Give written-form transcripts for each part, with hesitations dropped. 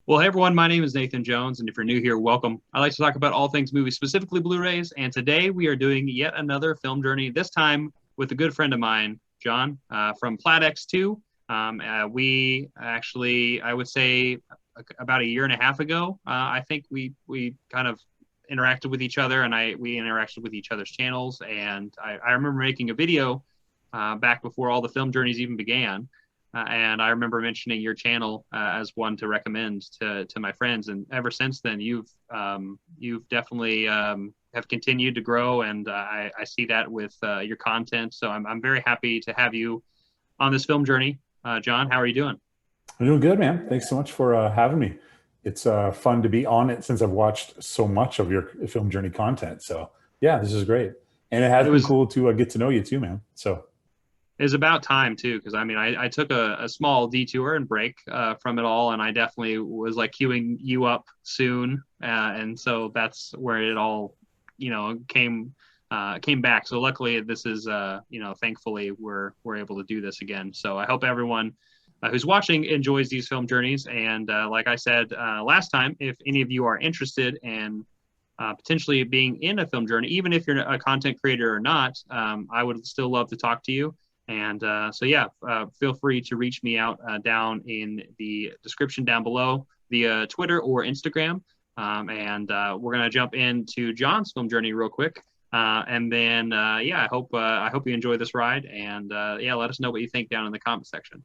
Well, hey everyone, my name is Nathan Jones, and if you're new here, welcome. I like to talk about all things movies, specifically Blu-rays, and today we are doing yet another film journey, this time with a good friend of mine, John, from Plaidx2. We actually, I would say about a year and a half ago, I think we kind of interacted with each other, and we interacted with each other's channels, and I remember making a video back before all the film journeys even began. And I remember mentioning your channel as one to recommend to my friends, and ever since then, you've definitely have continued to grow, and I see that with your content. So I'm very happy to have you on this film journey, John. How are you doing? I'm doing good, man. Thanks so much for having me. It's fun to be on it since I've watched so much of your film journey content. So yeah, this is great, and it has been cool to get to know you too, man. So. It's about time too, because I mean, I took a small detour and break from it all, and I definitely was like queuing you up soon, and so that's where it all, came back. So luckily, this is thankfully we're able to do this again. So I hope everyone who's watching enjoys these film journeys. And like I said last time, if any of you are interested in potentially being in a film journey, even if you're a content creator or not, I would still love to talk to you. And feel free to reach me out down in the description down below via Twitter or Instagram. We're going to jump into John's film journey real quick. I hope you enjoy this ride. And let us know what you think down in the comment section.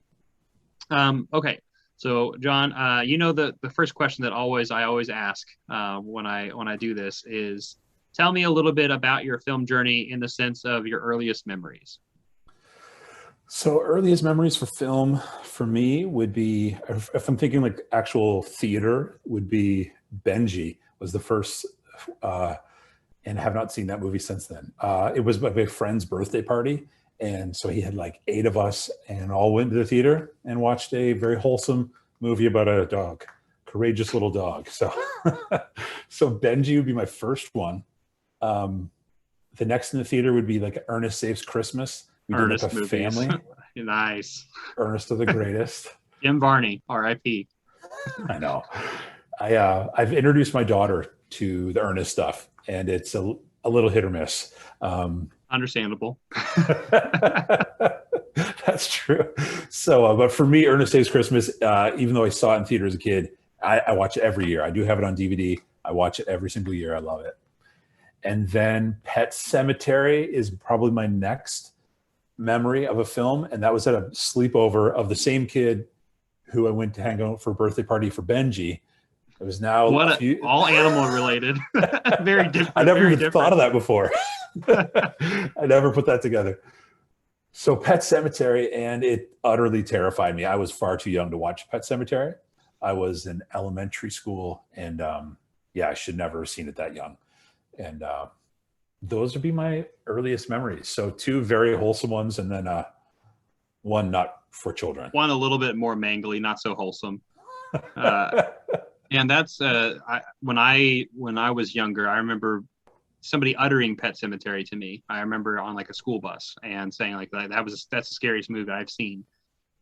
Okay. So John, the first question that I always ask when I do this is, tell me a little bit about your film journey in the sense of your earliest memories. So earliest memories for film for me would be, if I'm thinking like actual theater, would be Benji was the first, and have not seen that movie since then. It was my friend's birthday party. And so he had like 8 of us and all went to the theater and watched a very wholesome movie about a dog, courageous little dog. So, so Benji would be my first one. The next in the theater would be like Ernest Saves Christmas. We did like a family. Nice. Ernest of the greatest. Jim Varney, R.I.P. I know. I've introduced my daughter to the Ernest stuff, and it's a little hit or miss. Understandable. That's true. So, but for me, Ernest Saves Christmas, even though I saw it in theater as a kid, I watch it every year. I do have it on DVD. I watch it every single year. I love it. And then Pet Sematary is probably my next memory of a film, and that was at a sleepover of the same kid who I went to hang out for a birthday party for Benji. It was now all animal related. Very different. I never even thought of that before. I never put that together. So Pet Sematary, and it utterly terrified me. I was far too young to watch Pet Sematary. I was in elementary school, and I should never have seen it that young. And those would be my earliest memories. So 2 very wholesome ones, and then one not for children. One a little bit more mangly, not so wholesome. And that's when I was younger, I remember somebody uttering Pet Sematary to me. I remember on like a school bus and saying like that's the scariest movie I've seen.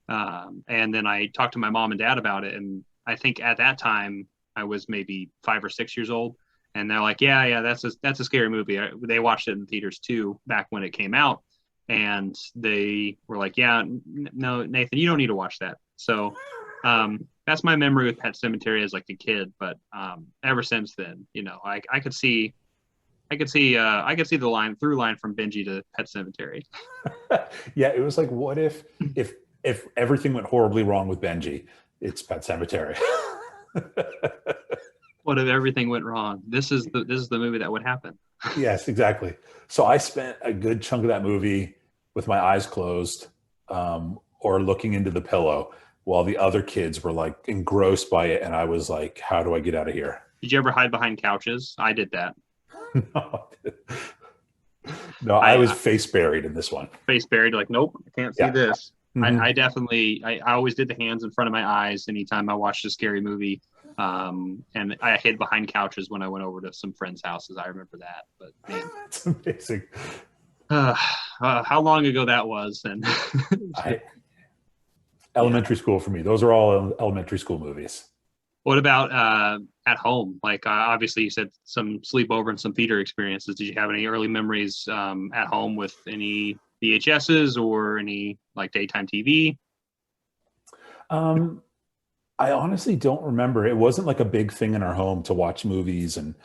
And then I talked to my mom and dad about it, and I think at that time I was maybe 5 or 6 years old. And they're like, yeah, that's a scary movie. They watched it in theaters too back when it came out, and they were like, yeah, no, Nathan, you don't need to watch that. So that's my memory with Pet Sematary as like a kid. But ever since then, I could see the through line from Benji to Pet Sematary. Yeah, it was like, what if everything went horribly wrong with Benji? It's Pet Sematary. What if everything went wrong? This is the movie that would happen. Yes, exactly. So I spent a good chunk of that movie with my eyes closed, or looking into the pillow, while the other kids were like engrossed by it, and I was like, "How do I get out of here?" Did you ever hide behind couches? I did that. No, I was face buried in this one. Face buried, like, nope, I can't see this. Mm-hmm. I always did the hands in front of my eyes anytime I watched a scary movie. And I hid behind couches when I went over to some friends' houses. I remember that. But man, that's amazing. How long ago that was? And elementary school for me. Those are all elementary school movies. What about at home? Like obviously you said some sleepover and some theater experiences. Did you have any early memories at home with any VHSs or any like daytime TV? I honestly don't remember. It wasn't like a big thing in our home to watch movies and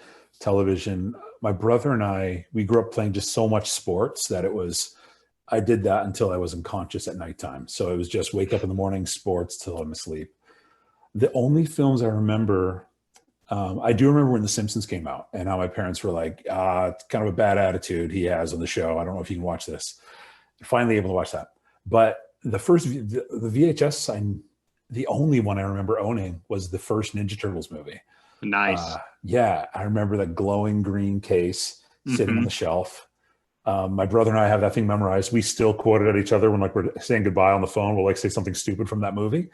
television. My brother and we grew up playing just so much sports that I did that until I was unconscious at nighttime. So it was just wake up in the morning, sports till I'm asleep. The only films I remember, I do remember when The Simpsons came out and how my parents were like, it's kind of a bad attitude he has on the show. I don't know if you can watch this. Finally able to watch that. But the VHS, the only one I remember owning was the first Ninja Turtles movie. Nice. Yeah, I remember that glowing green case sitting on the shelf. My brother and I have that thing memorized. We still quote it at each other when like we're saying goodbye on the phone. We'll like say something stupid from that movie.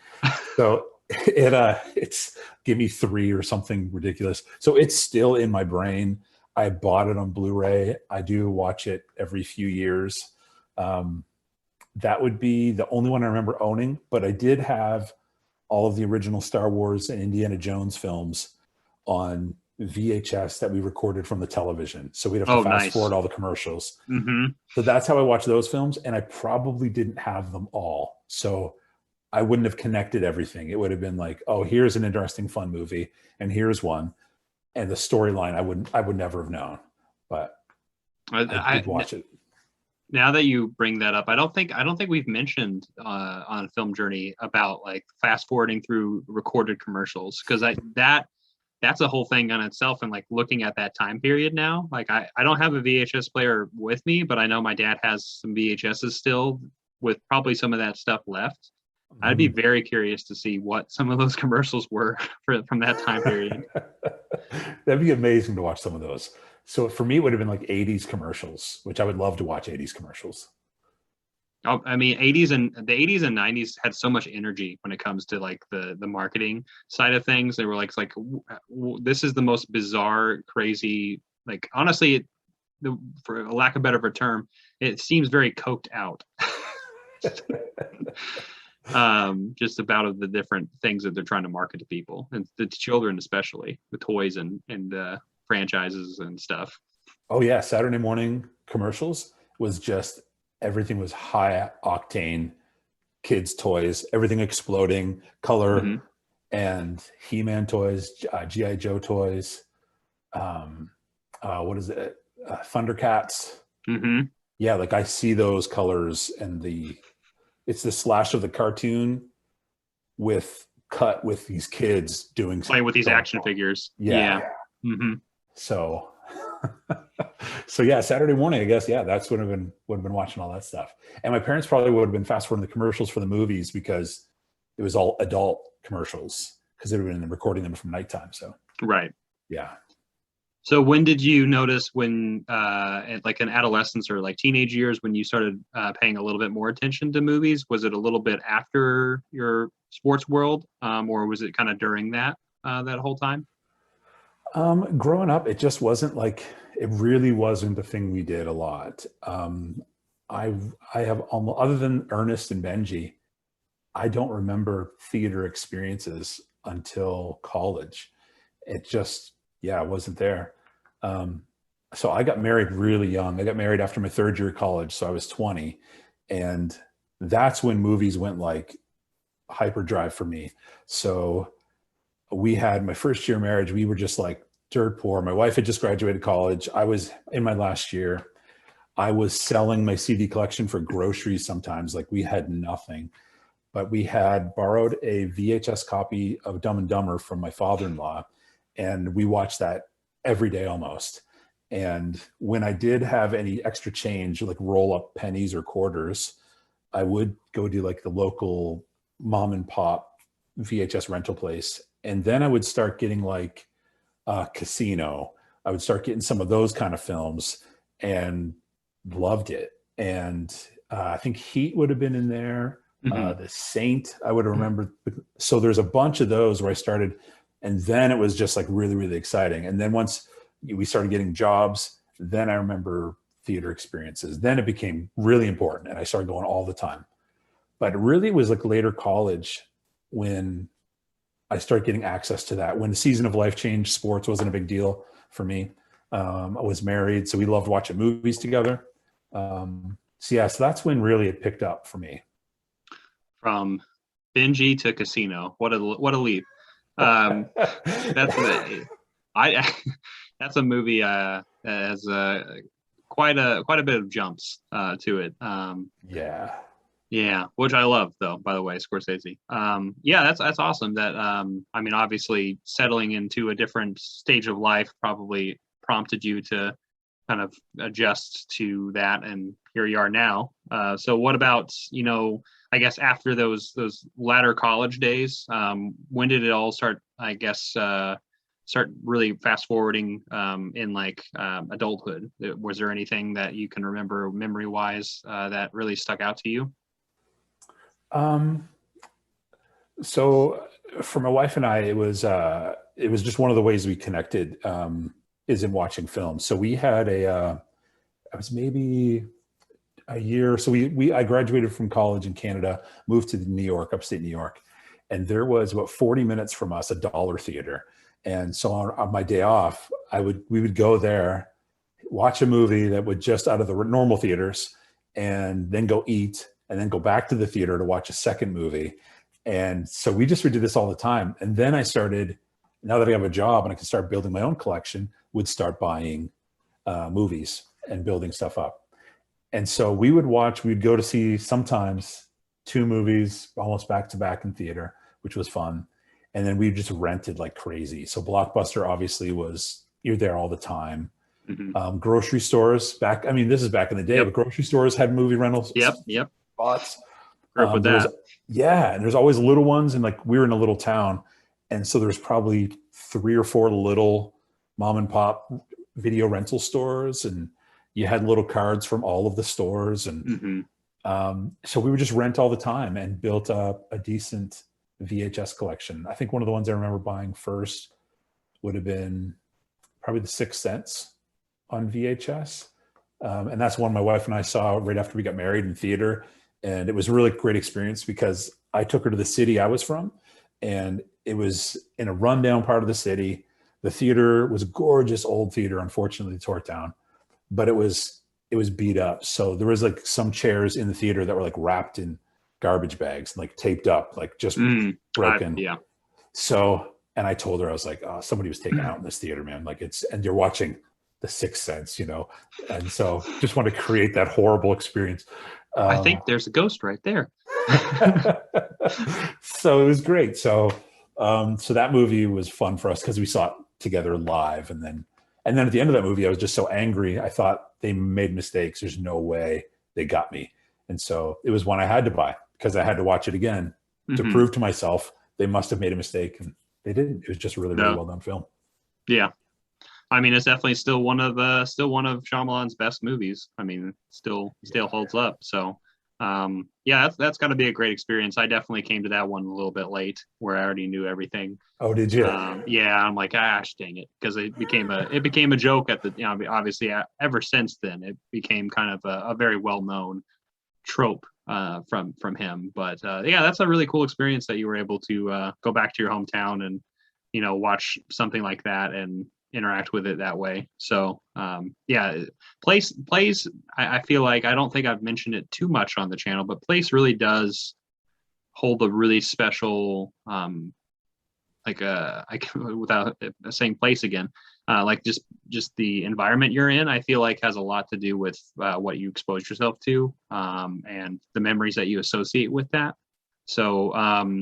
So it's give me 3 or something ridiculous. So it's still in my brain. I bought it on Blu-ray. I do watch it every few years. That would be the only one I remember owning, but I did have all of the original Star Wars and Indiana Jones films on VHS that we recorded from the television. So we'd have to fast forward all the commercials. So that's how I watched those films. And I probably didn't have them all. So I wouldn't have connected everything. It would have been like, oh, here's an interesting, fun movie. And here's one. And the storyline, I would never have known, but I did watch it. Now that you bring that up, I don't think we've mentioned on Film Journey about like fast forwarding through recorded commercials, because that's a whole thing on itself. And like looking at that time period now, like I don't have a VHS player with me, but I know my dad has some VHSs still with probably some of that stuff left. I'd be very curious to see what some of those commercials were from that time period. That'd be amazing to watch some of those. So for me, it would have been like 80s commercials, which I would love to watch 80s commercials. Oh, I mean, 80s and 90s had so much energy when it comes to like the marketing side of things. They were like, this is the most bizarre, crazy, like honestly, for a lack of a better term, it seems very coked out. Just about the different things that they're trying to market to people and the children, especially with toys and franchises and stuff. Oh yeah, Saturday morning commercials was just everything was high octane, kids toys, everything exploding, color, and He-Man toys, GI Joe toys. What is it? Thundercats. Yeah, like I see those colors and it's the slash of the cartoon cut with these kids playing with these action figures. Yeah. So yeah, Saturday morning, I guess. Yeah, that's would have been watching all that stuff. And my parents probably would have been fast forwarding the commercials for the movies because it was all adult commercials because they would have been recording them from nighttime. So right. Yeah. So when did you notice like in adolescence or like teenage years, when you started paying a little bit more attention to movies? Was it a little bit after your sports world, or was it kind of during that whole time? Growing up, it just wasn't like, it really wasn't the thing we did a lot. I have almost, other than Ernest and Benji, I don't remember theater experiences until college. It just, it wasn't there. So I got married really young. I got married after my 3rd year of college. So I was 20. And that's when movies went like hyperdrive for me. So we had my first year of marriage. We were just like dirt poor. My wife had just graduated college. I was in my last year. I was selling my CD collection for groceries sometimes. Like we had nothing, but we had borrowed a VHS copy of Dumb and Dumber from my father-in-law. And we watched that every day almost. And when I did have any extra change, like roll up pennies or quarters, I would go to like the local mom and pop VHS rental place. And then I would start getting like Casino. I would start getting some of those kind of films and loved it. And I think Heat would have been in there. The Saint, I would have remembered. So there's a bunch of those where I started. And then it was just like really, really exciting. And then once we started getting jobs, then I remember theater experiences. Then it became really important and I started going all the time. But really it was like later college when I started getting access to that. When the season of life changed, sports wasn't a big deal for me. I was married, so we loved watching movies together. So that's when really it picked up for me. From Benji to Casino, what a leap. That's that's a movie has quite a bit of jumps to it. Yeah, which I love though, by the way, Scorsese. Yeah, that's awesome. That I mean, obviously settling into a different stage of life probably prompted you to kind of adjust to that, and here you are now. So what about, I guess after those latter college days, when did it all start, I guess, start really fast forwarding in like adulthood? Was there anything that you can remember memory wise that really stuck out to you? So for my wife and I, it was just one of the ways we connected, is in watching films. So we had I was maybe a year. So I graduated from college in Canada, moved to New York, upstate New York. And there was about 40 minutes from us, a dollar theater. And so on my day off, we would go there, watch a movie that would just out of the normal theaters, and then go eat, and then go back to the theater to watch a second movie. And so we did this all the time. And then I started, now that I have a job and I can start building my own collection, would start buying movies and building stuff up. And so we'd go to see sometimes 2 movies almost back to back in theater, which was fun. And then we just rented like crazy. So Blockbuster obviously you're there all the time. Mm-hmm. Grocery stores this is back in the day, but grocery stores had movie rentals. Yep. Spots. Grew up with that. And there's always little ones, and like we were in a little town, and so there's probably 3 or 4 little mom and pop video rental stores, and you had little cards from all of the stores, and so we would just rent all the time and built up a decent VHS collection. I think one of the ones I remember buying first would have been probably The Sixth Sense on VHS, and that's one my wife and I saw right after we got married in theater. And it was a really great experience because I took her to the city I was from, and it was in a rundown part of the city. The theater was a gorgeous old theater, unfortunately tore it down, but it was beat up. So there was like some chairs in the theater that were like wrapped in garbage bags, like taped up, like just broken. So, and I told her, I was like, oh, somebody was taken out in this theater, man. Like and you're watching The Sixth Sense, and so just want to create that horrible experience. I think there's a ghost right there. So it was great. So that movie was fun for us because we saw it together live. And then at the end of that movie, I was just so angry. I thought they made mistakes. There's no way they got me. And so it was one I had to buy because I had to watch it again to prove to myself they must have made a mistake. And they didn't. It was just a really, really well done film. Yeah. I mean, it's definitely still one of Shyamalan's best movies. I mean, still holds up. So, that's got to be a great experience. I definitely came to that one a little bit late, where I already knew everything. Oh, did you? I'm like, gosh, dang it, because it became a joke at the obviously ever since then it became kind of a very well known trope from him. But that's a really cool experience that you were able to go back to your hometown and watch something like that and interact with it that way. So Place I feel like, I don't think I've mentioned it too much on the channel, but Place really does hold a really special without saying place again, like just the environment you're in, I feel like has a lot to do with what you expose yourself to, and the memories that you associate with that. So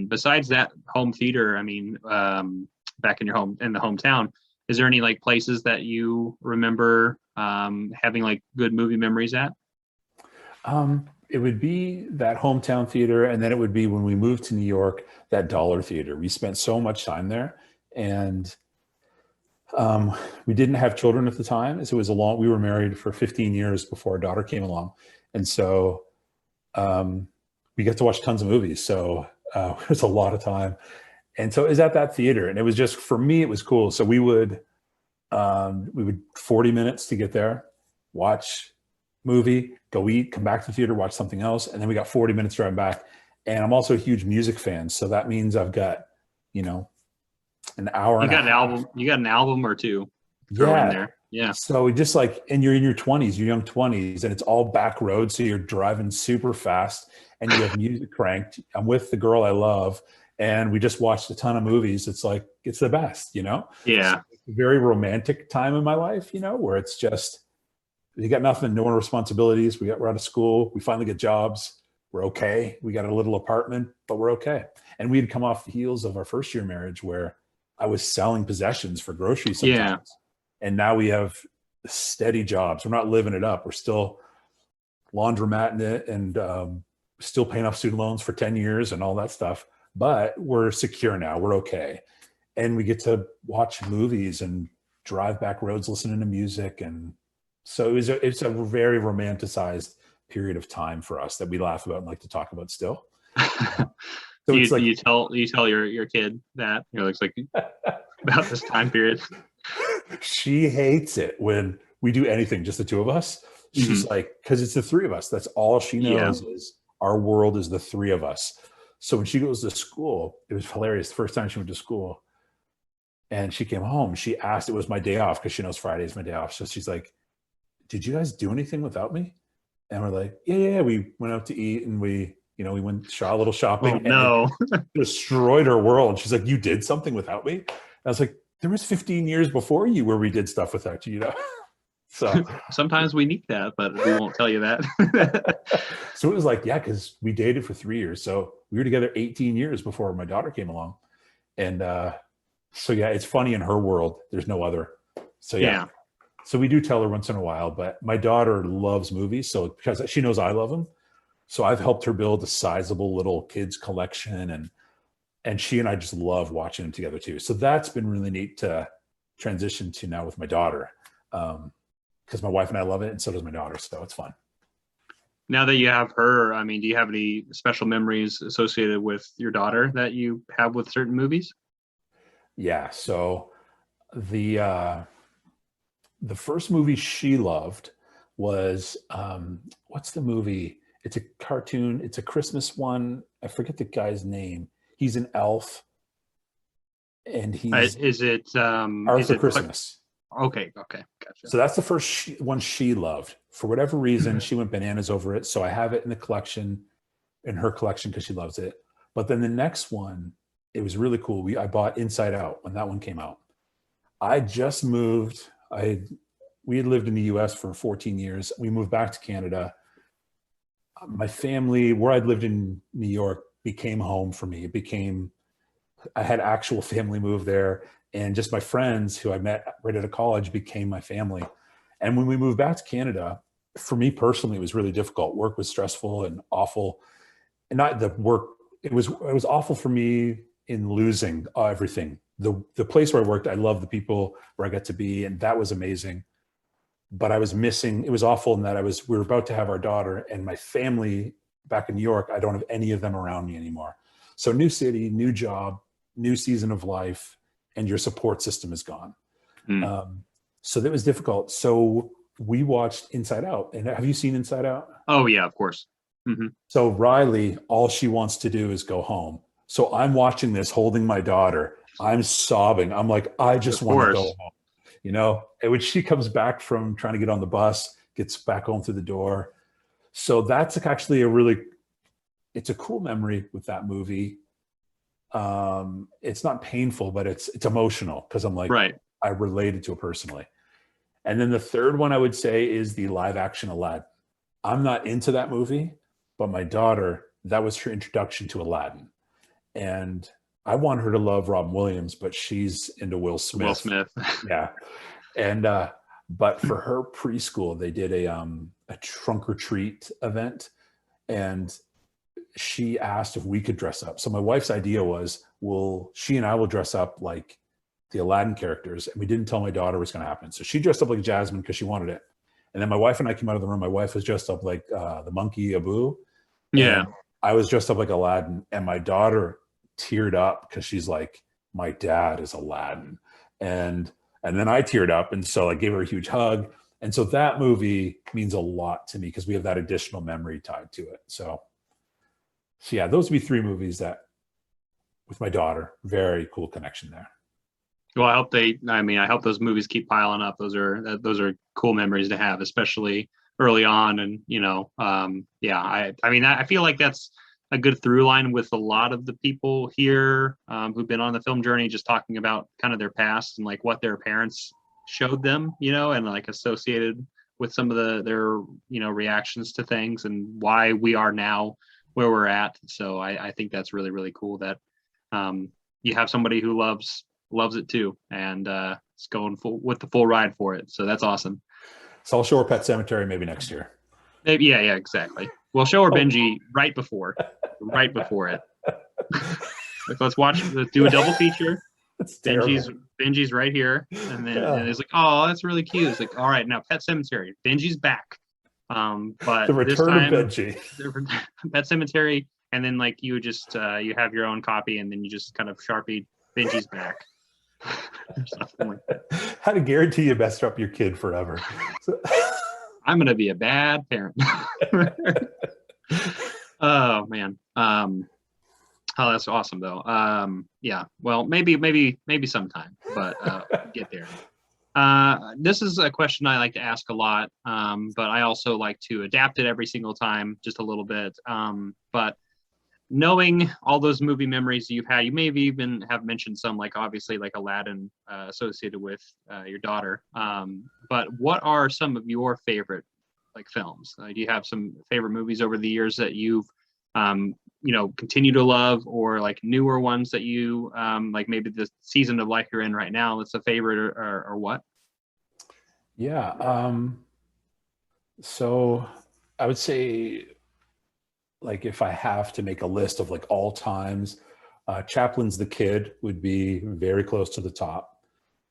besides that home theater, I mean, back in the hometown, is there any like places that you remember having like good movie memories at? It would be that hometown theater, and then it would be when we moved to New York, that dollar theater. We spent so much time there, and we didn't have children at the time. So we were married for 15 years before our daughter came along. And so we got to watch tons of movies. So it was a lot of time. And so it was at that theater, and it was just, for me, it was cool. So we would 40 minutes to get there, watch movie, go eat, come back to the theater, watch something else. And then we got 40 minutes driving back. And I'm also a huge music fan. So that means I've got, an hour You and a got an half. album. You got an album or two. Throw in Yeah. there. Yeah. So we just like, and you're in your 20s, your young 20s, and it's all back roads. So you're driving super fast and you have music cranked. I'm with the girl I love, and we just watched a ton of movies. It's like, it's the best, you know? Yeah. So it's a very romantic time in my life, you know, where it's just, you got nothing, no more responsibilities. We're out of school. We finally get jobs. We're okay. We got a little apartment, but we're okay. And we had come off the heels of our first year marriage where I was selling possessions for groceries sometimes. Yeah. And now we have steady jobs. We're not living it up. We're still laundromatting it and still paying off student loans for 10 years and all that stuff. But we're secure now. We're okay. And we get to watch movies and drive back roads, listening to music. And so it's a very romanticized period of time for us that we laugh about and like to talk about still. So you, it's like, you tell your kid that, you know, it's like about this time period. she hates it when we do anything, just the two of us. She's like, because it's the three of us. That's all she knows is our world is the three of us. So when she goes to school, it was hilarious. The first time she went to school and she came home, she asked, it was my day off because she knows Friday is my day off. So she's like, did you guys do anything without me? And we're like, yeah. We went out to eat and we went a little shopping. Oh, no. And destroyed her world. She's like, you did something without me? And I was like, there was 15 years before you where we did stuff without you, you know? So sometimes we need that, but we won't tell you that. So it was like, yeah, because we dated for 3 years. So we were together 18 years before my daughter came along. And so, yeah, it's funny in her world. There's no other. So, yeah. So we do tell her once in a while, but my daughter loves movies. So because she knows I love them. So I've helped her build a sizable little kids collection, and she and I just love watching them together too. So that's been really neat to transition to now with my daughter, because my wife and I love it, and so does my daughter. So it's fun. Now that you have her, I mean, do you have any special memories associated with your daughter that you have with certain movies? Yeah. So the first movie she loved was what's the movie? It's a cartoon. It's a Christmas one. I forget the guy's name. He's an elf, and he's is it Arthur Christmas. Okay, gotcha. So that's the first one she loved. For whatever reason, she went bananas over it. So I have it in her collection because she loves it. But then the next one, it was really cool. I bought Inside Out when that one came out. I just moved. We had lived in the US for 14 years. We moved back to Canada. My family, where I'd lived in New York, became home for me. I had actual family move there, and just my friends who I met right out of college became my family. And when we moved back to Canada, for me personally, it was really difficult. Work was stressful and awful. And not the work, it was awful for me in losing everything. The place where I worked, I loved the people where I got to be, and that was amazing. But I was missing, it was awful in that we were about to have our daughter, and my family back in New York, I don't have any of them around me anymore. So new city, new job, new season of life, and your support system is gone. So that was difficult. So we watched Inside Out. And have you seen Inside Out? Oh yeah, of course. So Riley, all she wants to do is go home. So I'm watching this, holding my daughter. I'm sobbing. I'm like, I just want to go home. You know, and when she comes back from trying to get on the bus, gets back home through the door. So that's actually it's a cool memory with that movie. It's not painful, but it's emotional because I'm like, right. I related to it personally. And then the third one I would say is the live action Aladdin. I'm not into that movie, but my daughter, that was her introduction to Aladdin. And I want her to love Robin Williams, but she's into Will Smith. Yeah. And, but for her preschool, they did a trunk or treat event, and she asked if we could dress up. So my wife's idea was, she and I will dress up like the Aladdin characters. And we didn't tell my daughter what's going to happen. So she dressed up like Jasmine because she wanted it. And then my wife and I came out of the room. My wife was dressed up like the monkey Abu. Yeah. I was dressed up like Aladdin, and my daughter teared up because she's like, my dad is Aladdin. And then I teared up. And so I gave her a huge hug. And so that movie means a lot to me because we have that additional memory tied to it. So yeah, those would be three movies that with my daughter, very cool connection there. Well, I hope those movies keep piling up. Those are cool memories to have, especially early on. And, yeah, I mean, I feel like that's a good through line with a lot of the people here who've been on the film journey, just talking about kind of their past and like what their parents showed them, and like associated with some of their, reactions to things and why we are now where we're at. So I think that's really, really cool that you have somebody who loves it too, and it's going with the full ride for it. So that's awesome. So I'll show her Pet Cemetery maybe next year. Maybe, yeah, exactly. We'll show her Benji right before it. Let's do a double feature. Benji's right here, and then and it's like, oh, that's really cute. It's like, all right, now Pet Cemetery, Benji's back. But the return of Benji. Pet Cemetery, and then like you just you have your own copy, and then you just kind of Sharpie Benji's back. Something like that. How to guarantee you messed up your kid forever. I'm gonna be a bad parent. Oh man. Oh, that's awesome though. Yeah. Well, maybe sometime, but get there. This is a question I like to ask a lot, but I also like to adapt it every single time, just a little bit. But knowing all those movie memories you've had, you maybe even have mentioned some, like obviously like Aladdin associated with your daughter. But what are some of your favorite like films? Do you have some favorite movies over the years that you've continue to love, or like newer ones that you like maybe the season of life you're in right now that's a favorite, or what? Yeah. So I would say, like, if I have to make a list of like all times, Chaplin's The Kid would be very close to the top.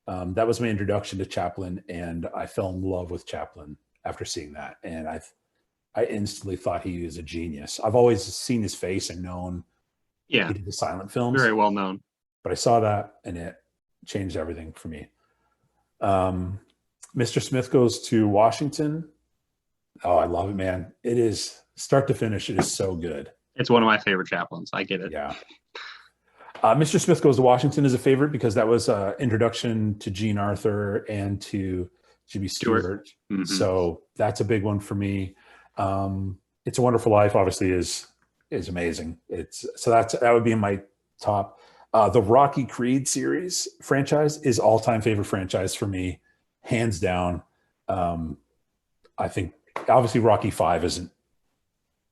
That was my introduction to Chaplin, and I fell in love with Chaplin after seeing that. And I instantly thought he was a genius. I've always seen his face and known he did the silent films. Very well known. But I saw that, and it changed everything for me. Mr. Smith Goes to Washington. Oh, I love it, man. It is start to finish. It is so good. It's one of my favorite Chaplins. I get it. Yeah. Mr. Smith Goes to Washington is a favorite because that was an introduction to Jean Arthur and to Jimmy Stewart. Mm-hmm. So that's a big one for me. It's a Wonderful Life obviously is amazing. That would be in my top. The Rocky Creed series franchise is all-time favorite franchise for me, hands down. I think obviously Rocky 5 isn't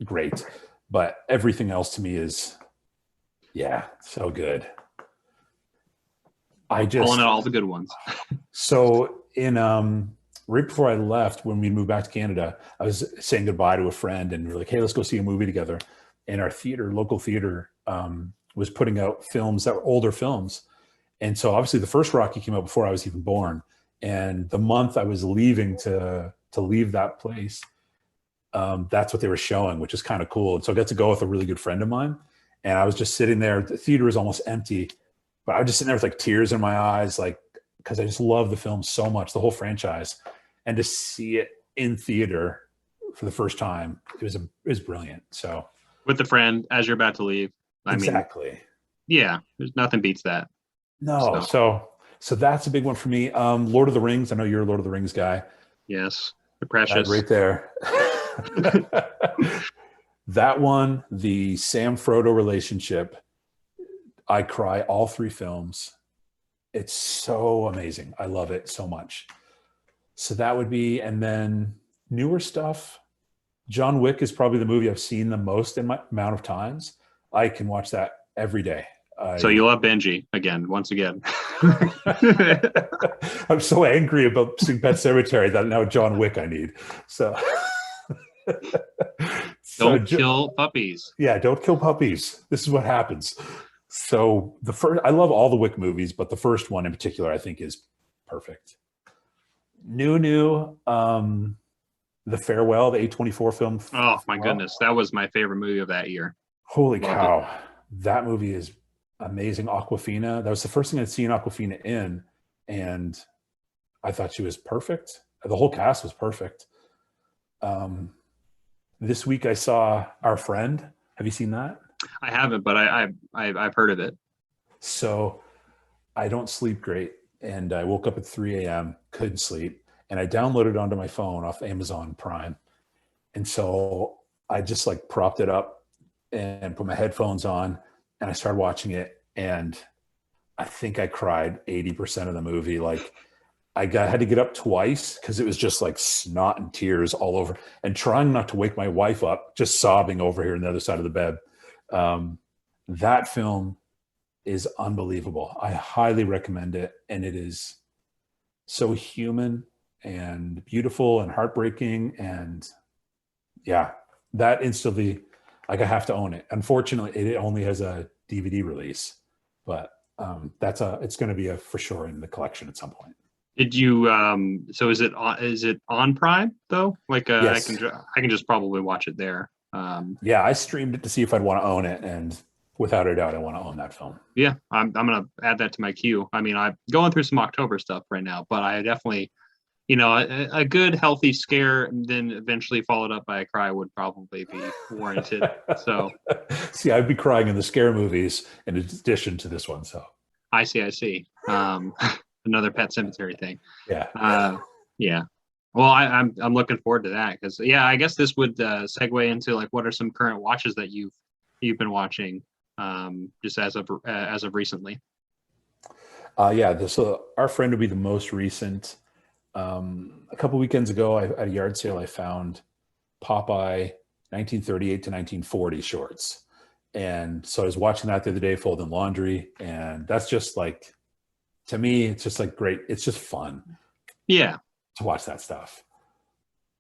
great, but everything else to me is so good. Pulling out all the good ones. So in right before I left, when we moved back to Canada, I was saying goodbye to a friend, and we were like, hey, let's go see a movie together. And our local theater, was putting out films that were older films. And so obviously the first Rocky came out before I was even born. And the month I was leaving to leave that place, that's what they were showing, which is kind of cool. And so I got to go with a really good friend of mine. And I was just sitting there. The theater was almost empty, but I was just sitting there with like tears in my eyes, like, because I just love the film so much, the whole franchise. And to see it in theater for the first time, it was brilliant. So with the friend as you're about to leave. Exactly. Yeah, there's nothing beats that. No, so that's a big one for me. Lord of the Rings. I know you're a Lord of the Rings guy. Yes, the precious. Right there. That one, the Sam Frodo relationship. I cry all three films. It's so amazing. I love it so much. So that would be, and then newer stuff. John Wick is probably the movie I've seen the most in my amount of times. I can watch that every day. So you love Benji once again. I'm so angry about seeing Pet Cemetery that now John Wick I need. So don't kill puppies. Yeah, don't kill puppies. This is what happens. So I love all the Wick movies, but the first one in particular I think is perfect. New, The Farewell, the A24 film. Oh my goodness, that was my favorite movie of that year. Holy cow. That movie is amazing. Awkwafina. That was the first thing I'd seen Awkwafina in, and I thought she was perfect. The whole cast was perfect. This week I saw Our Friend. Have you seen that? I haven't, but I've heard of it. So I don't sleep great and I woke up at 3 a.m., couldn't sleep, and I downloaded it onto my phone off Amazon Prime. And so I just like propped it up and put my headphones on, and I started watching it, and I think I cried 80% of the movie. Like had to get up twice because it was just like snot and tears all over, and trying not to wake my wife up, just sobbing over here on the other side of the bed. That film is unbelievable. I highly recommend it. And it is so human and beautiful and heartbreaking. And yeah, that instantly, like I have to own it. Unfortunately, it only has a DVD release, but it's going to be for sure in the collection at some point. Did you so is it on Prime though? Like yes. I can just probably watch it there. Yeah, I streamed it to see if I'd want to own it, and without a doubt I want to own that film. Yeah, I'm gonna add that to my queue. I mean, I'm going through some October stuff right now, but I definitely, a good healthy scare and then eventually followed up by a cry would probably be warranted. So see, I'd be crying in the scare movies in addition to this one. So I see. Another Pet Cemetery thing. Yeah. Yeah. Well, I'm looking forward to that because I guess this would segue into like what are some current watches that you've been watching just as of recently. Our friend would be the most recent. A couple weekends ago, at a yard sale, I found Popeye 1938 to 1940 shorts, and so I was watching that the other day, folding laundry, and that's just like, to me, it's just like great. It's just fun. Yeah. To watch that stuff.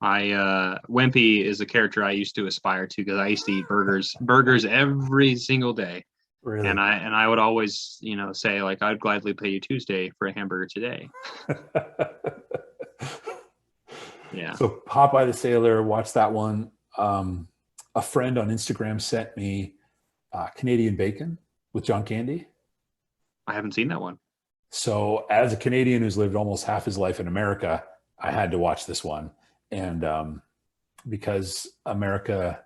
Wimpy is a character I used to aspire to because I used to eat burgers every single day. Really? And I would always, say like, I'd gladly pay you Tuesday for a hamburger today. Yeah. So Popeye the Sailor, watch that one. A friend on Instagram sent me Canadian Bacon with John Candy. I haven't seen that one. So as a Canadian who's lived almost half his life in America, I had to watch this one. And because America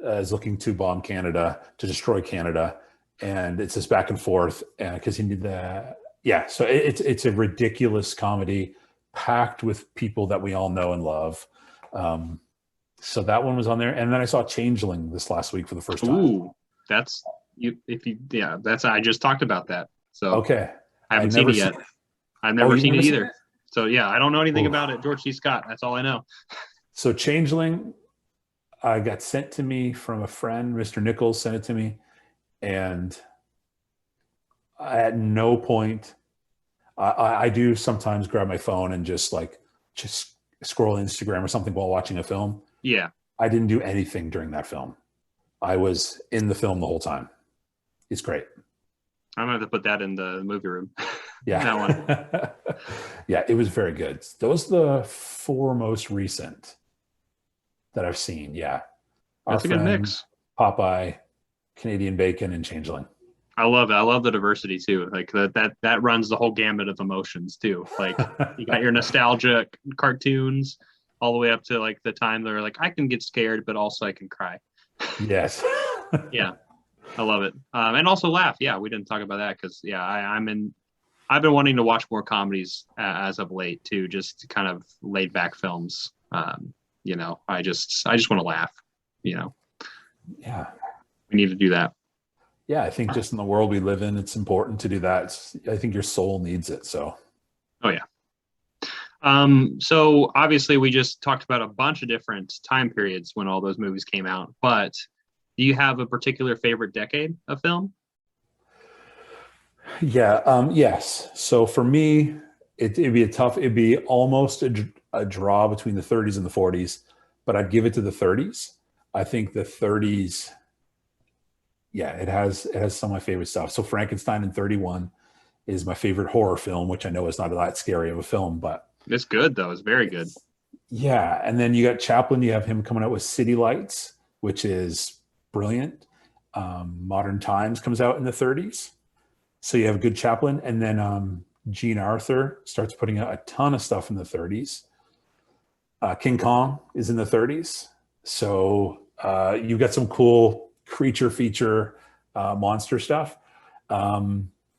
is looking to bomb Canada, to destroy Canada, and it's this back and forth, because he did that. Yeah, so it's a ridiculous comedy packed with people that we all know and love. So that one was on there, and then I saw Changeling this last week for the first time. Ooh, I just talked about that. So okay, I haven't seen it yet. I've never seen it either. So yeah, I don't know anything about it. George C. Scott, that's all I know. So Changeling, I got sent to me from a friend, Mr. Nichols sent it to me, and at no point, I do sometimes grab my phone and just scroll Instagram or something while watching a film. Yeah. I didn't do anything during that film. I was in the film the whole time. It's great. I'm going to have to put that in the movie room. Yeah. That one. Yeah, it was very good. Those are the 4 most recent that I've seen. Yeah. That's a good mix. Popeye, Canadian Bacon, and Changeling. I love it. I love the diversity too. Like that runs the whole gamut of emotions too. Like you got your nostalgic cartoons all the way up to like the time they're like, I can get scared, but also I can cry. Yes. Yeah. I love it. And also laugh. Yeah. We didn't talk about that because I've been wanting to watch more comedies as of late too, just kind of laid back films. I just want to laugh, Yeah. We need to do that. Yeah, I think just in the world we live in, it's important to do that. I think your soul needs it. So. Oh yeah. So obviously we just talked about a bunch of different time periods when all those movies came out, but do you have a particular favorite decade of film? Yeah. Yes. So for me, it'd be almost a draw between the 30s and the 40s, but I'd give it to the 30s. I think the 30s, yeah, it has some of my favorite stuff. So Frankenstein in 31 is my favorite horror film, which I know is not that scary of a film, but it's good though. It's very good. Yeah. And then you got Chaplin, you have him coming out with City Lights, which is brilliant. Modern Times comes out in the 30s. So you have good Chaplin. And then Gene Arthur starts putting out a ton of stuff in the 30s. King Kong is in the 30s. So you've got some cool creature feature monster stuff.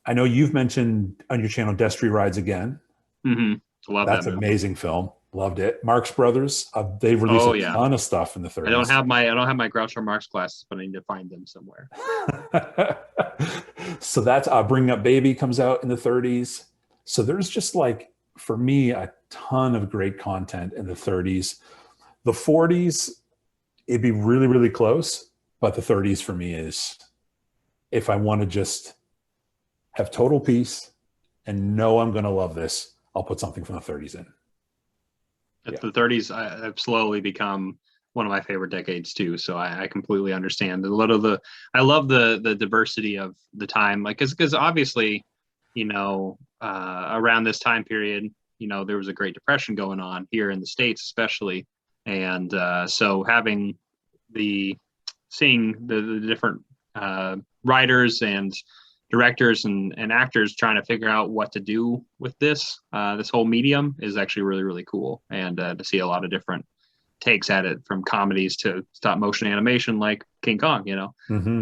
I know you've mentioned on your channel Destry Rides Again. Love That's that an movie. amazing film. Loved it. Marx Brothers. They've released Oh a yeah. ton of stuff in the 30s. I don't have my Groucho Marx glasses, but I need to find them somewhere. So that's Bringing Up Baby comes out in the 30s. So there's just like, for me, a ton of great content in the 30s. The 40s, it'd be really, really close. But the 30s for me is, if I want to just have total peace and know I'm going to love this, I'll put something from the 30s in. Yeah. The 30s have slowly become one of my favorite decades too. So I completely understand a lot of I love the diversity of the time, like, because obviously, around this time period, there was a Great Depression going on here in the States, especially. And so seeing the different writers and directors and actors trying to figure out what to do with this whole medium is actually really, really cool. And to see a lot of different takes at it, from comedies to stop motion animation like King Kong,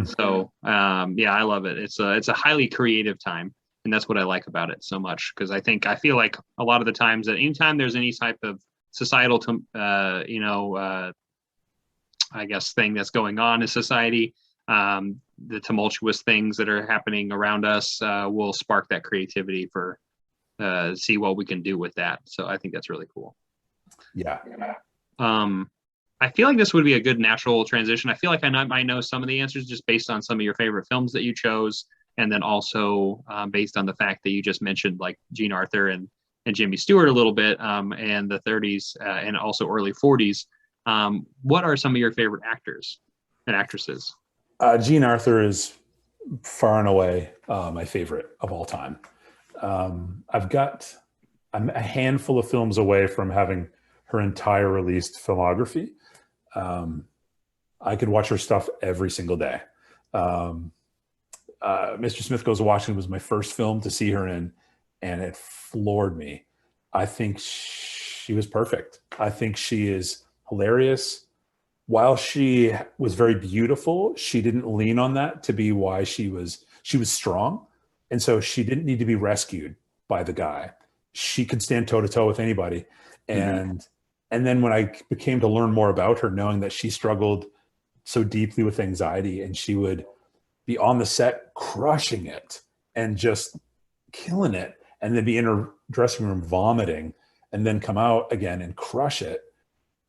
So I love it. It's a highly creative time, and that's what I like about it so much, because I feel like a lot of the times that anytime there's any type of societal I guess thing that's going on in society, the tumultuous things that are happening around us will spark that creativity for see what we can do with that. So I think that's really cool. Yeah. I feel like this would be a good natural transition. I feel like I might know some of the answers just based on some of your favorite films that you chose, and then also based on the fact that you just mentioned like Jean Arthur and Jimmy Stewart a little bit, and the 30s and also early 40s. What are some of your favorite actors and actresses? Jean Arthur is far and away my favorite of all time. I'm a handful of films away from having her entire released filmography. I could watch her stuff every single day. Mr. Smith Goes to Washington was my first film to see her in, and it floored me. I think she was perfect. I think she is hilarious. While she was very beautiful, she didn't lean on that to be why she was strong. And so she didn't need to be rescued by the guy. She could stand toe to toe with anybody. And then when I became to learn more about her, knowing that she struggled so deeply with anxiety, and she would be on the set crushing it and just killing it, and then be in her dressing room vomiting, and then come out again and crush it,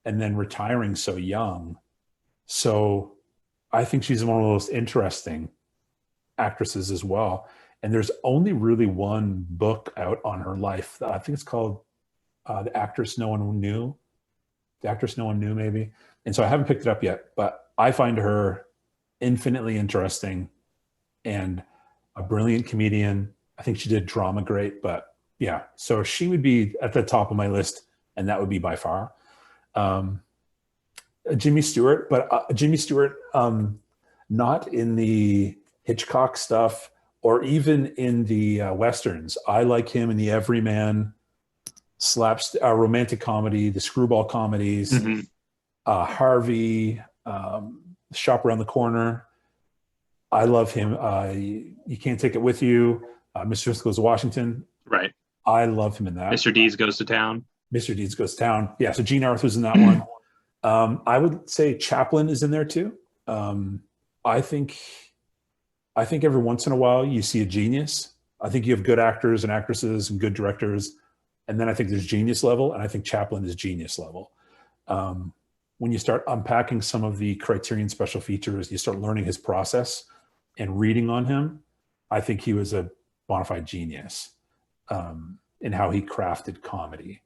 and then retiring so young. So I think she's one of the most interesting actresses as well. And there's only really one book out on her life. I think it's called The Actress No One Knew. The Actress No One Knew, maybe. And so I haven't picked it up yet, but I find her infinitely interesting and a brilliant comedian. I think she did drama great, but yeah. So she would be at the top of my list, and that would be by far. Jimmy Stewart, but Jimmy Stewart, not in the Hitchcock stuff or even in the Westerns. I like him in the everyman romantic comedy, the screwball comedies, Harvey, Shop Around the Corner. I love him. You Can't Take It With You. Mr. Smith Goes to Washington. Right. I love him in that. Mr. Deeds Goes to Town. Mr. Deeds Goes to Town. Yeah, so Jean Arthur's in that one. I would say Chaplin is in there too. I think every once in a while you see a genius. I think you have good actors and actresses and good directors. And then I think there's genius level, and I think Chaplin is genius level. When you start unpacking some of the Criterion special features, you start learning his process and reading on him. I think he was a bona fide genius in how he crafted comedy.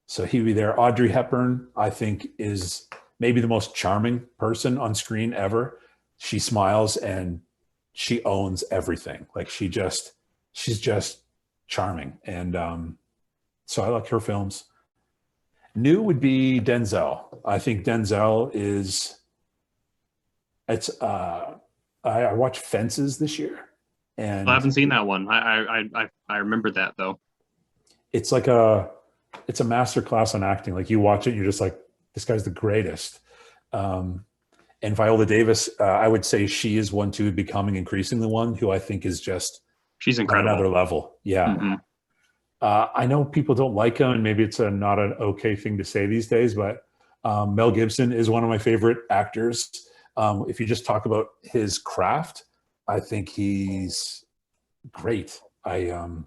So he would be there. Audrey Hepburn, I think, is maybe the most charming person on screen ever. She smiles and she owns everything. Like she's just charming. And so I like her films. New would be Denzel. I think Denzel is, I watched Fences this year. And I haven't seen that one. I remember that though. It's like it's a master class on acting. Like you watch it, you're just like, this guy's the greatest. And Viola Davis, I would say she is one too, becoming increasingly one who I think is just She's on another incredible. level. Yeah. Hmm. I know people don't like him, and maybe it's not an okay thing to say these days, but Mel Gibson is one of my favorite actors. If you just talk about his craft, I think he's great. Obviously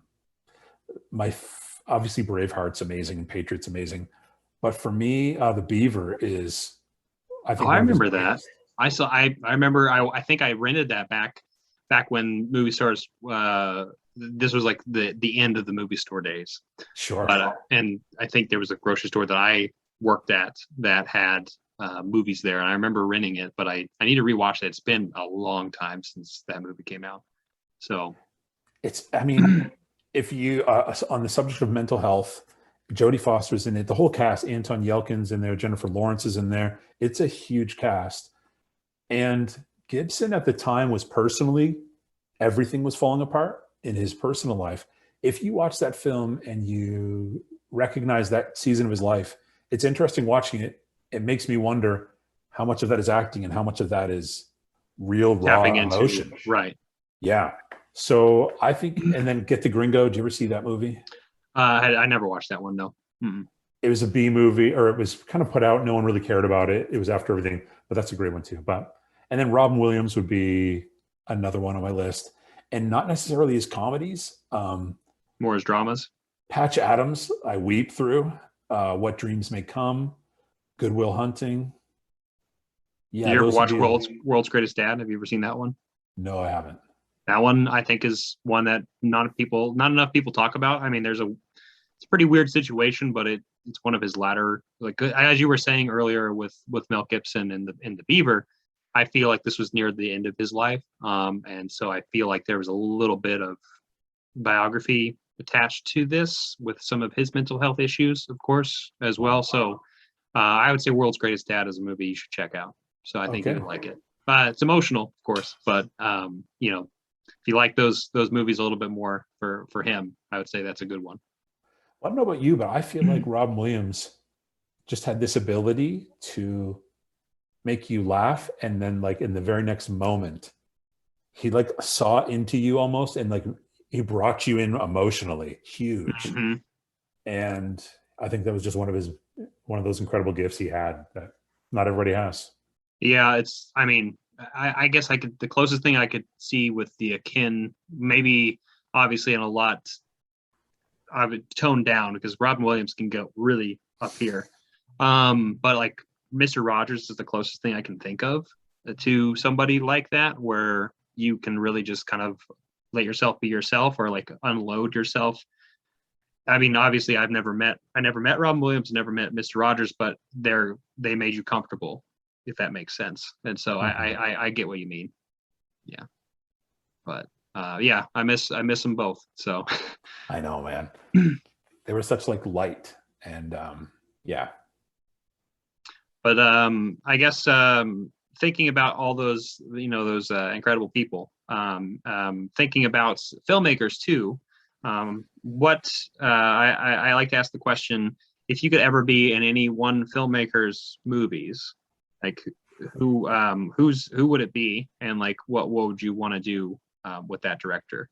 Braveheart's amazing and Patriot's amazing, but for me, the Beaver is, I Oh, think, I one of his remember that. greatest. I remember. I think I rented that back when movie stores. This was like the end of the movie store days. Sure. But and I think there was a grocery store that I worked at that had movies there, and I remember renting it. But I need to rewatch it. It's been a long time since that movie came out. So I mean, if you on the subject of mental health, Jodie Foster's in it. The whole cast, Anton Yelkin's in there, Jennifer Lawrence is in there. It's a huge cast. And Gibson at the time was personally, everything was falling apart in his personal life. If you watch that film and you recognize that season of his life, it's interesting watching it. It makes me wonder how much of that is acting and how much of that is real tapping raw into emotion. right. Yeah. So I think, and then Get the Gringo. Do you ever see that movie? I never watched that one. No. Mm-mm. It was a B movie, or it was kind of put out. No one really cared about it. It was after everything, but that's a great one too. And then Robin Williams would be another one on my list, and not necessarily his comedies. More as dramas. Patch Adams, I weep through. What Dreams May Come, Good Will Hunting. Yeah, Did you ever those would watch be. World's Greatest Dad? Have you ever seen that one? No, I haven't. That one I think is one that not enough people talk about. I mean, it's a pretty weird situation, but it's one of his latter, like as you were saying earlier with Mel Gibson and the Beaver. I feel like this was near the end of his life, and so I feel like there was a little bit of biography attached to this with some of his mental health issues, of course, as well. So I would say World's Greatest Dad is a movie you should check out. So I think you would like it. It's emotional, of course, but if you like those movies a little bit more for him, I would say that's a good one. I don't know about you, but I feel like Robin Williams just had this ability to make you laugh, and then like in the very next moment, he like saw into you almost, and like he brought you in emotionally, huge. Mm-hmm. And I think that was just one of those incredible gifts he had that not everybody has. Yeah, I mean, I guess the closest thing I could see with the akin, maybe obviously in a lot, I would tone down because Robin Williams can go really up here. But like Mr. Rogers is the closest thing I can think of to somebody like that, where you can really just kind of let yourself be yourself or like unload yourself. I mean, obviously I never met Robin Williams, never met Mr. Rogers, but they made you comfortable, if that makes sense. And so I get what you mean. Yeah. But yeah, I miss them both. So I know, man. They were such like light, and yeah. But I guess thinking about all those those incredible people, thinking about filmmakers too. What I like to ask the question: if you could ever be in any one filmmaker's movies, like who would it be, and like what would you want to do with that director?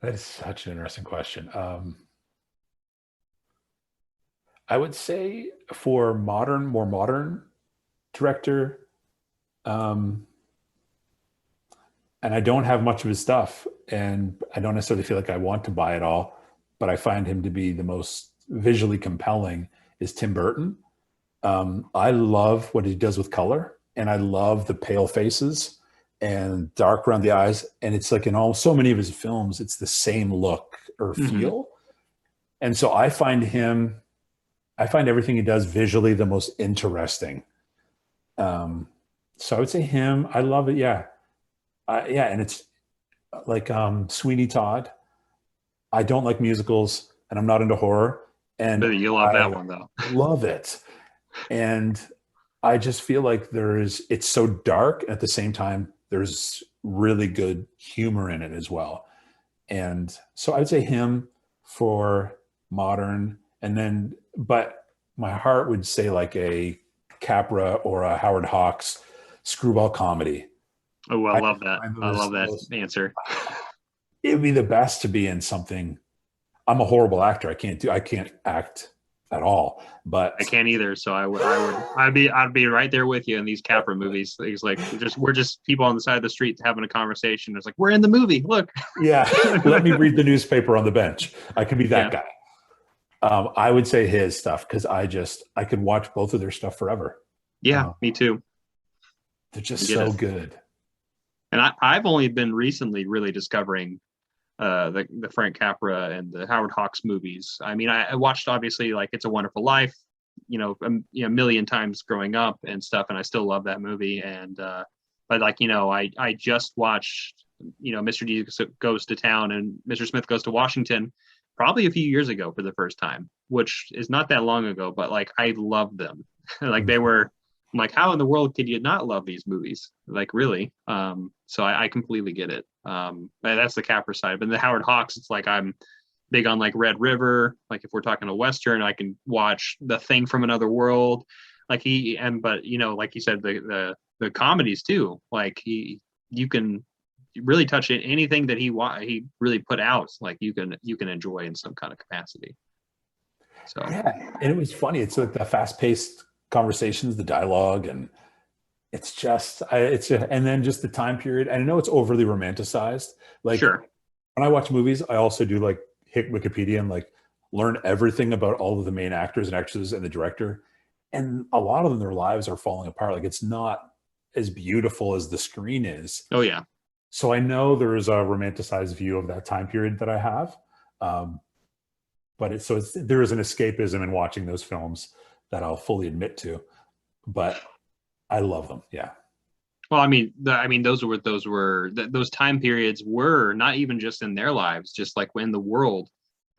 That is such an interesting question. I would say for more modern director, and I don't have much of his stuff, and I don't necessarily feel like I want to buy it all, but I find him to be the most visually compelling, is Tim Burton. I love what he does with color, and I love the pale faces and dark around the eyes. And it's like in so many of his films, it's the same look or feel. And so I find everything he does visually the most interesting. So I would say him. I love it. Yeah. Yeah. And it's like Sweeney Todd. I don't like musicals, and I'm not into horror. And you love that one though. Love it. And I just feel like it's so dark, and at the same time, there's really good humor in it as well. And so I'd say him for modern, but my heart would say like a Capra or a Howard Hawks screwball comedy. Oh, I I love that. find I love that those answer. it would be the best to be in something. I'm a horrible actor. I can't act at all. I But can't either. So I'd be right there with you in these Capra movies. It's like we're just people on the side of the street having a conversation. It's like we're in the movie. Look. yeah, let me read the newspaper on the bench. I can be that Yeah. guy. I would say his stuff because I could watch both of their stuff forever. Yeah, Um, me too. they're I just get so it. good. And I've only been recently really discovering the Frank Capra and the Howard Hawks movies. I mean, I watched obviously like It's a Wonderful Life, a million times growing up and stuff, and I still love that movie. And but like I just watched Mr. D Goes to Town and Mr. Smith Goes to Washington probably a few years ago for the first time, which is not that long ago. But like I loved them, like they were. I'm like, how in the world could you not love these movies? Like, really? So I completely get it. That's the Capra side. But the Howard Hawks, it's like I'm big on like Red River. Like if we're talking a Western, I can watch The Thing from Another World. But like you said, the comedies too. Like you can really touch it. Anything that he really put out, like you can enjoy in some kind of capacity. So Yeah, and it was funny. It's like the fast-paced conversations, the dialogue, and and then just the time period. And I know it's overly romanticized. Like sure. when I watch movies, I also do like hit Wikipedia and like learn everything about all of the main actors and actresses and the director. And a lot of them, their lives are falling apart. Like it's not as beautiful as the screen is. Oh yeah. So I know there is a romanticized view of that time period that I have. But there is an escapism in watching those films that I'll fully admit to, but I love them. Yeah. Well, I mean, those time periods were not even just in their lives, just like in the world,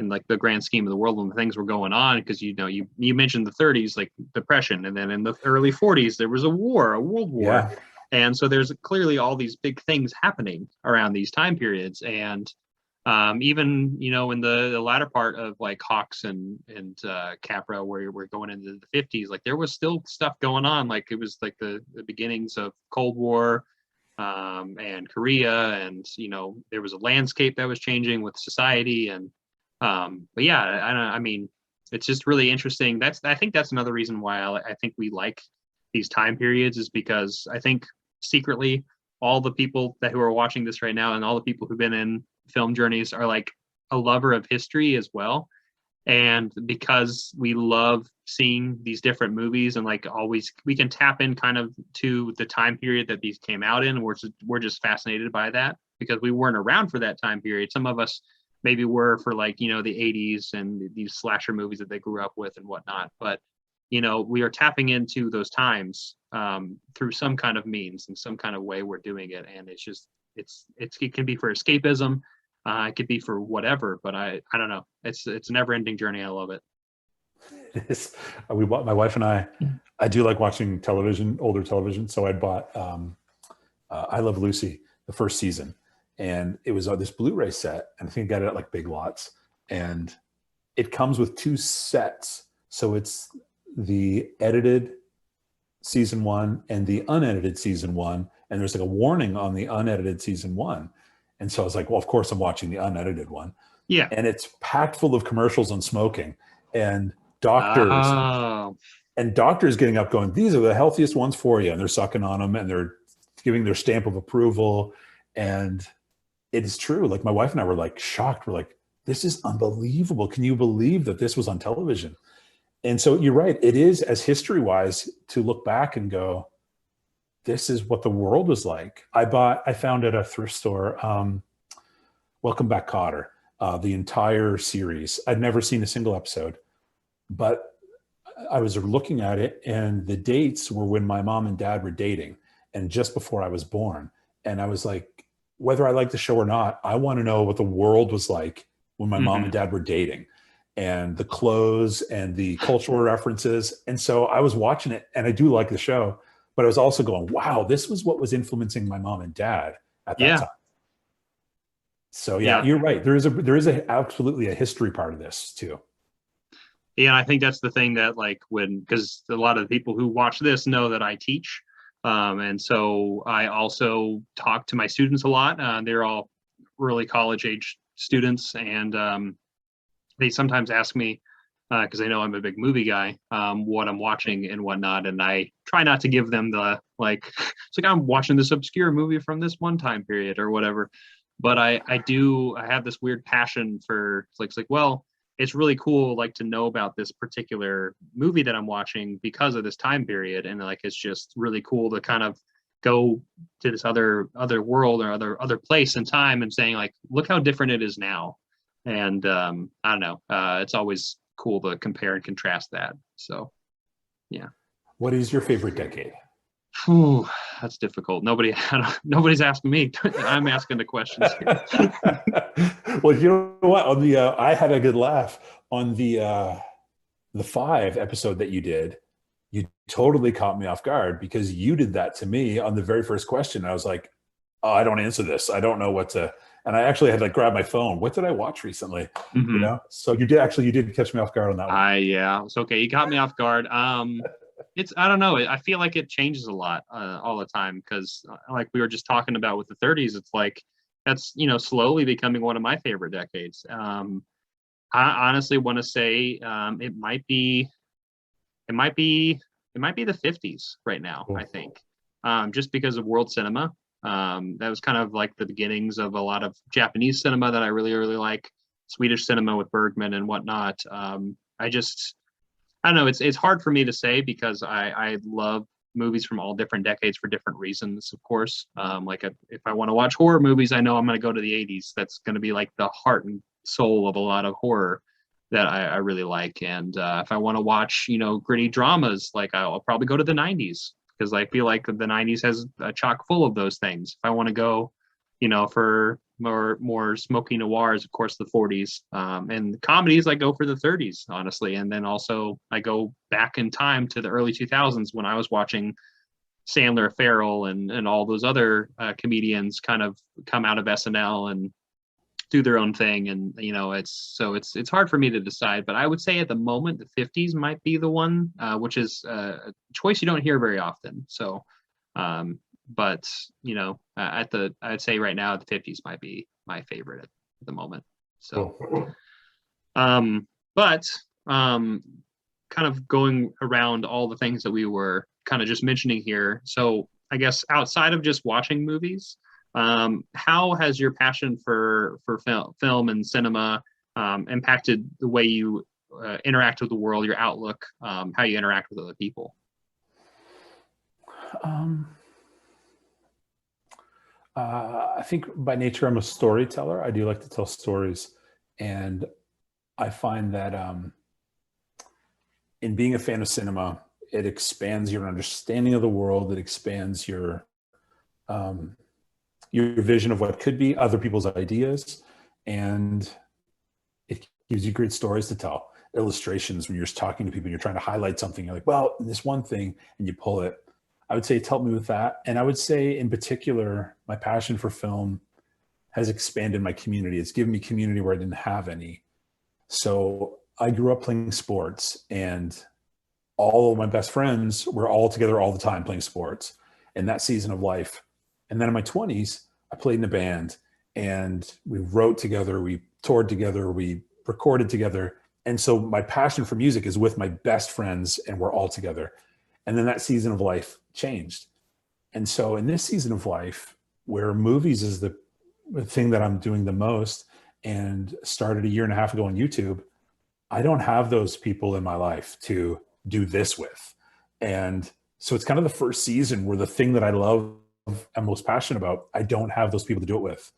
in like the grand scheme of the world when things were going on. Because you mentioned the 30s, like depression, and then in the early 40s there was a world war, Yeah. and so there's clearly all these big things happening around these time periods, and even in the latter part of like Hawks and Capra, where we're going into the 50s, like there was still stuff going on. Like it was like the beginnings of Cold War, and Korea, and there was a landscape that was changing with society, and but yeah, I mean, it's just really interesting. I think that's another reason why I think we like these time periods, is because I think secretly all the people who are watching this right now and all the people who've been in film journeys are like a lover of history as well. And because we love seeing these different movies, and like always we can tap in kind of to the time period that these came out in, we're just fascinated by that because we weren't around for that time period. Some of us maybe were for like the 80s and these slasher movies that they grew up with and whatnot, but we are tapping into those times through some kind of means, in some kind of way we're doing it. And it's just it can be for escapism, it could be for whatever, but I don't know, it's a never ending journey. I love it. It is. My wife and I do like watching television, older television. So I bought I Love Lucy, the first season, and it was this Blu-ray set, and I think I got it at like Big Lots, and it comes with 2 sets. So it's the edited season 1 and the unedited season 1, and there's like a warning on the unedited season 1. And so I was like, well, of course I'm watching the unedited one. Yeah. And it's packed full of commercials on smoking and doctors. Oh. And doctors getting up going, these are the healthiest ones for you. And they're sucking on them and they're giving their stamp of approval. And it is true. Like my wife and I were like shocked. We're like, this is unbelievable. Can you believe that this was on television? And so you're right. It is, as history-wise, to look back and go, this is what the world was like. I found at a thrift store, Welcome Back, Kotter, the entire series. I'd never seen a single episode, but I was looking at it and the dates were when my mom and dad were dating and just before I was born. And I was like, whether I like the show or not, I want to know what the world was like when my mom and dad were dating, and the clothes and the cultural references. And so I was watching it, and I do like the show, but I was also going, wow, this was what was influencing my mom and dad at that time. So yeah, you're right. There is absolutely a history part of this too. Yeah, and I think that's the thing that because a lot of the people who watch this know that I teach. And so I also talk to my students a lot. They're all early college age students, and they sometimes ask me, because they know I'm a big movie guy, what I'm watching and whatnot. And I try not to give them the, like, it's like I'm watching this obscure movie from this one time period or whatever. But I have this weird passion for, it's like, well, it's really cool, like, to know about this particular movie that I'm watching because of this time period. And like, it's just really cool to kind of go to this other world or other place and time and saying, like, look how different it is now. And I don't know, it's always cool to compare and contrast that. So yeah. What is your favorite decade? Whew, that's difficult. Nobody's asking me. I'm asking the questions here. Well, you know what? On the I had a good laugh on the 5 episode that you did. You totally caught me off guard because you did that to me on the very first question. I was like, oh, I don't answer this. I don't know what to. And I actually had to grab my phone. What did I watch recently? Mm-hmm. You know, so you did catch me off guard on that one. Yeah, it's okay. You caught me off guard. I don't know. I feel like it changes a lot all the time because, like we were just talking about with the 30s, it's like that's, you know, slowly becoming one of my favorite decades. I honestly want to say it might be the 50s right now. Cool. I think just because of world cinema. That was kind of like the beginnings of a lot of Japanese cinema that I really, really like. Swedish cinema with Bergman and whatnot. I don't know. It's hard for me to say because I love movies from all different decades for different reasons, of course. Like if I want to watch horror movies, I know I'm going to go to the 80s. That's going to be like the heart and soul of a lot of horror that I really like. And if I want to watch, you know, gritty dramas, like I'll probably go to the 90s because I feel like the 90s has a chock full of those things. If I want to go, you know, for more smoky noirs, of course, the 40s, and comedies, I go for the 30s, honestly. And then also I go back in time to the early 2000s when I was watching Sandler, Farrell, and all those other comedians kind of come out of SNL and do their own thing. And, you know, it's hard for me to decide, but I would say at the moment, the 50s might be the one, which is a choice you don't hear very often. So, but, you know, I'd say right now the 50s might be my favorite at the moment. So, but kind of going around all the things that we were kind of just mentioning here. So I guess outside of just watching movies, how has your passion for film and cinema impacted the way you interact with the world, your outlook, how you interact with other people? I think by nature, I'm a storyteller. I do like to tell stories. And I find that in being a fan of cinema, it expands your understanding of the world. It expands your vision of what could be, other people's ideas. And it gives you great stories to tell. Illustrations, when you're just talking to people and you're trying to highlight something, you're like, well, this one thing, and you pull it. I would say it's helped me with that. And I would say in particular, my passion for film has expanded my community. It's given me community where I didn't have any. So I grew up playing sports, and all of my best friends were all together all the time playing sports in that season of life. And then in my 20s, I played in a band, and we wrote together, we toured together, we recorded together. And so my passion for music is with my best friends, and we're all together. And then that season of life changed. And so in this season of life, where movies is the thing that I'm doing the most, and started a year and a half ago on YouTube, I don't have those people in my life to do this with. And so it's kind of the first season where the thing that I love, I'm most passionate about, I don't have those people to do it with.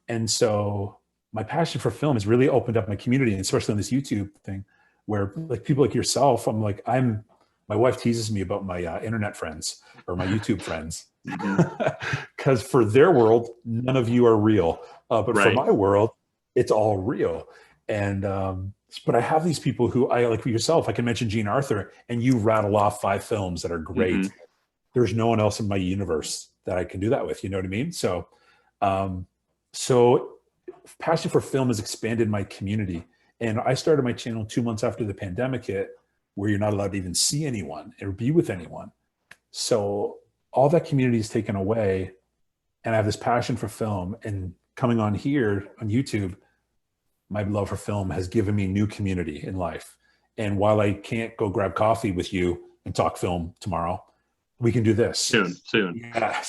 And so my passion for film has really opened up my community, and especially on this YouTube thing, where like people like yourself, I'm like, my wife teases me about my internet friends or my YouTube friends, because for their world, none of you are real. But right. For my world, it's all real. And, but I have these people who I like yourself. I can mention Gene Arthur, and you rattle off 5 films that are great. Mm-hmm. There's no one else in my universe that I can do that with. You know what I mean? So, so passion for film has expanded my community. And I started my channel 2 months after the pandemic hit, where you're not allowed to even see anyone or be with anyone. So all that community is taken away, and I have this passion for film, and coming on here on YouTube, my love for film has given me new community in life. And while I can't go grab coffee with you and talk film tomorrow, we can do this soon. Yeah.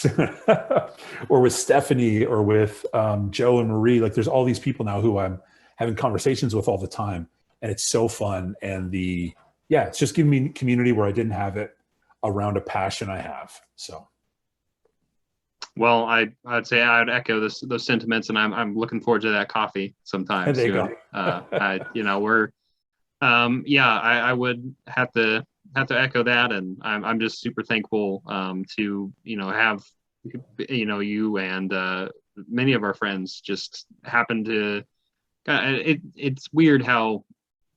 Or with Stephanie, or with Joe and Marie. Like, there's all these people now who I'm having conversations with all the time, and it's so fun. And it's just giving me community where I didn't have it around a passion I have. So. Well, I'd say I'd echo those sentiments, and I'm looking forward to that coffee sometime There you soon. go. We're I would have to echo that, and I'm just super thankful to have you and many of our friends just happen to. It's weird how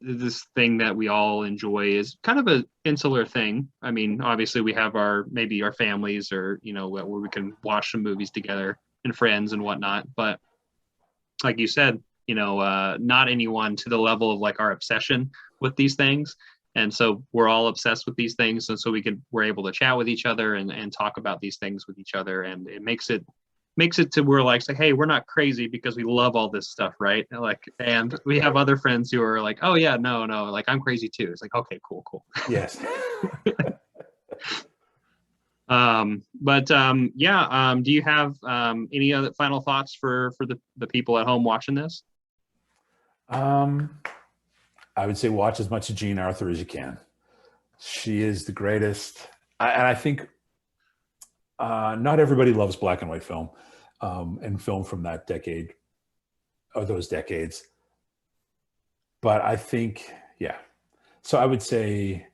this thing that we all enjoy is kind of an insular thing. I mean, obviously we have maybe our families, or where we can watch some movies together and friends and whatnot, but like you said, not anyone to the level of like our obsession with these things. And so we're all obsessed with these things, and so we're able to chat with each other and talk about these things with each other, and it makes it to where like, hey, we're not crazy because we love all this stuff, right? Like, and we have other friends who are like, oh yeah, no, like I'm crazy too. It's like, okay, cool. Yes. Do you have any other final thoughts for the people at home watching this? I would say watch as much of Jean Arthur as you can. She is the greatest. And I think not everybody loves black and white film, and film from that decade, or those decades. But I think, so I would say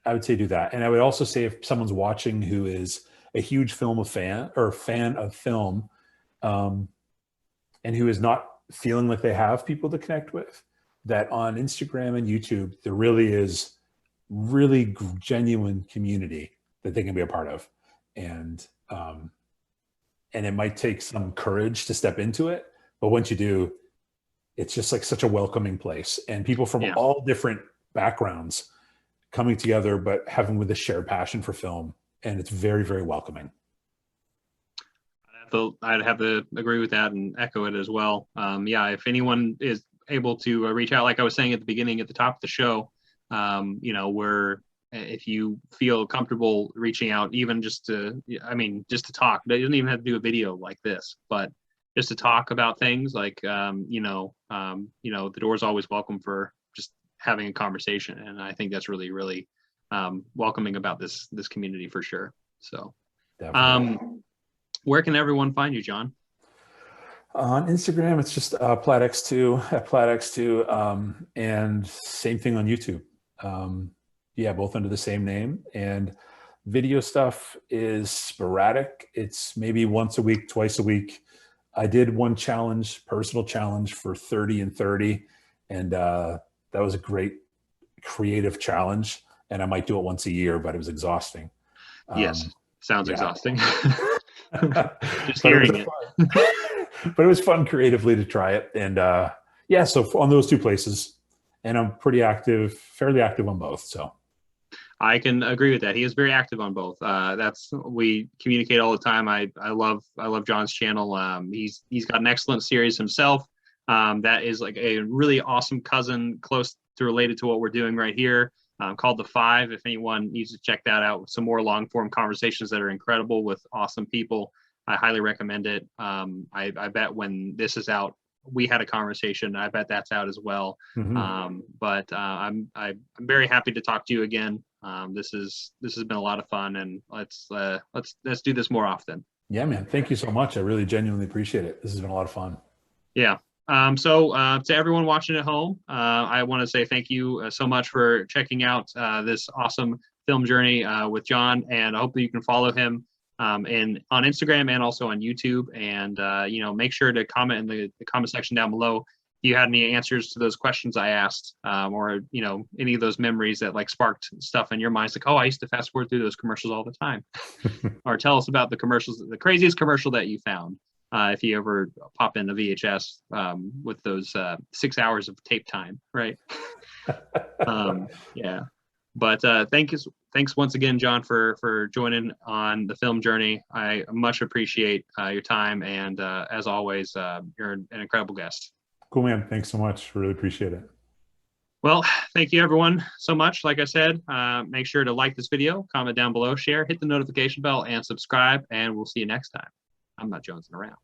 do that. And I would also say, if someone's watching who is a huge fan of film, and who is not feeling like they have people to connect with, that on Instagram and YouTube, there really is really genuine community that they can be a part of. And it might take some courage to step into it, but once you do, it's just like such a welcoming place, and people from all different backgrounds coming together, but having with a shared passion for film. And it's very, very welcoming. I'd have to agree with that and echo it as well. If anyone is able to reach out, like I was saying at the beginning, at the top of the show, if you feel comfortable reaching out, even just to talk, it doesn't even have to do a video like this, but just to talk about things like, the door's always welcome for just having a conversation. And I think that's really, really welcoming about this community for sure. So, where can everyone find you, John? On Instagram, it's just Plaidx2 at Plaidx2, and same thing on YouTube. Both under the same name. And video stuff is sporadic. It's maybe once a week, twice a week. I did one personal challenge for 30 and 30, and that was a great creative challenge. And I might do it once a year, but it was exhausting. Yes, sounds exhausting. Just but hearing it. But it was fun creatively to try it. And so on those two places, and I'm fairly active on both. So I can agree with that. He is very active on both. We communicate all the time. I love John's channel. He's got an excellent series himself. That is like a really awesome cousin, close to related to what we're doing right here, called The Five. If anyone needs to check that out, some more long form conversations that are incredible with awesome people, I highly recommend it. I bet when this is out, we had a conversation. I bet that's out as well. Mm-hmm. But I'm very happy to talk to you again. This has been a lot of fun, and let's do this more often. Yeah, man. Thank you so much. I really genuinely appreciate it. This has been a lot of fun. Yeah. So to everyone watching at home, I want to say thank you so much for checking out this awesome film journey with John, and I hope that you can follow him on Instagram and also on YouTube. And make sure to comment in the comment section down below if you had any answers to those questions I asked, or any of those memories that like sparked stuff in your minds, like, oh, I used to fast forward through those commercials all the time. Or tell us about the craziest commercial that you found, if you ever pop into VHS with those 6 hours of tape time, right? But thank thanks once again, John, for joining on the film journey. I much appreciate your time, and as always, you're an incredible guest. Cool, man. Thanks so much. Really appreciate it. Well, thank you everyone so much. Like I said, make sure to like this video, comment down below, share, hit the notification bell, and subscribe, and we'll see you next time. I'm not jonesing around.